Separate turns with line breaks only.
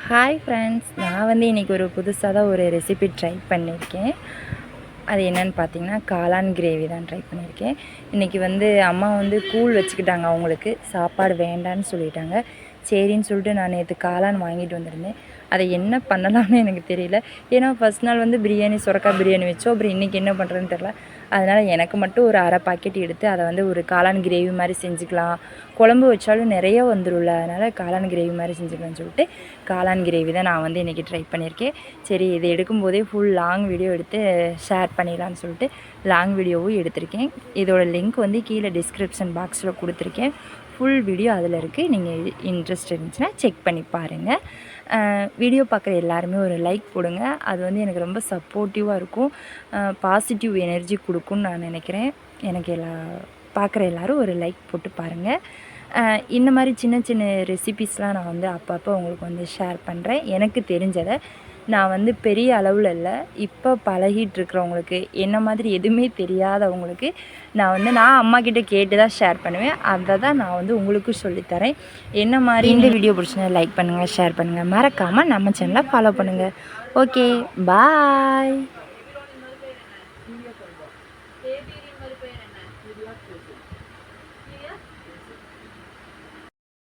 Hi friends, நான் இன்றைக்கி ஒரு புதுசாக தான் ஒரு ரெசிபி ட்ரை பண்ணியிருக்கேன். அது என்னென்னு பார்த்தீங்கன்னா, காளான் கிரேவி தான் ட்ரை பண்ணியிருக்கேன். இன்றைக்கி அம்மா கூழ் வச்சுக்கிட்டாங்க, அவங்களுக்கு சாப்பாடு வேண்டான்னு சொல்லிட்டாங்க. சரின்னு சொல்லிட்டு நான் நேற்று காளான் வாங்கிட்டு வந்திருந்தேன். அதை என்ன பண்ணலாம்னு எனக்கு தெரியல. ஏன்னா ஃபஸ்ட் நாள் பிரியாணி, சுரக்காய் பிரியாணி வச்சோம். அப்புறம் இன்றைக்கி என்ன பண்ணுறதுன்னு தெரில. அதனால் எனக்கு மட்டும் ஒரு அரை பாக்கெட் எடுத்து அதை ஒரு காளான் கிரேவி மாதிரி செஞ்சுக்கலாம். குழம்பு வச்சாலும் நிறைய வந்துடும்ல, அதனால் காளான் கிரேவி மாதிரி செஞ்சுக்கலாம்னு சொல்லிட்டு காளான் கிரேவி தான் நான் இன்றைக்கி ட்ரை பண்ணியிருக்கேன். சரி, இது எடுக்கும்போதே ஃபுல் லாங் வீடியோ எடுத்து ஷேர் பண்ணிடலான்னு சொல்லிட்டு லாங் வீடியோவும் எடுத்திருக்கேன். இதோட லிங்க் கீழே டிஸ்கிரிப்ஷன் பாக்ஸில் கொடுத்துருக்கேன். ஃபுல் வீடியோ அதில் இருக்குது. நீங்கள் இன்ட்ரெஸ்ட் இருந்துச்சுன்னா செக் பண்ணி பாருங்கள். வீடியோ பார்க்குற எல்லாருமே ஒரு லைக் போடுங்க. அது எனக்கு ரொம்ப சப்போர்ட்டிவாக இருக்கும், பாசிட்டிவ் எனர்ஜி கொடுக்கும்னு நான் நினைக்கிறேன். எனக்கு பார்க்குற எல்லோரும் ஒரு லைக் போட்டு பாருங்கள். இந்த மாதிரி சின்ன சின்ன ரெசிபீஸ்லாம் நான் அப்பப்போ உங்களுக்கு ஷேர் பண்ணுறேன். எனக்கு தெரிஞ்சதை நான் பெரிய அளவில் இல்லை, இப்போ பழகிட்டுருக்கிறவங்களுக்கு, என்ன மாதிரி எதுவுமே தெரியாதவங்களுக்கு நான் அம்மாக்கிட்ட கேட்டு தான் ஷேர் பண்ணுவேன். அதை தான் நான் உங்களுக்கு சொல்லித்தரேன். என்ன மாதிரி இந்த வீடியோ பிடிச்சினா லைக் பண்ணுங்கள், ஷேர் பண்ணுங்கள், மறக்காமல் நம்ம சேனலை ஃபாலோ பண்ணுங்கள். ஓகே, பாய்.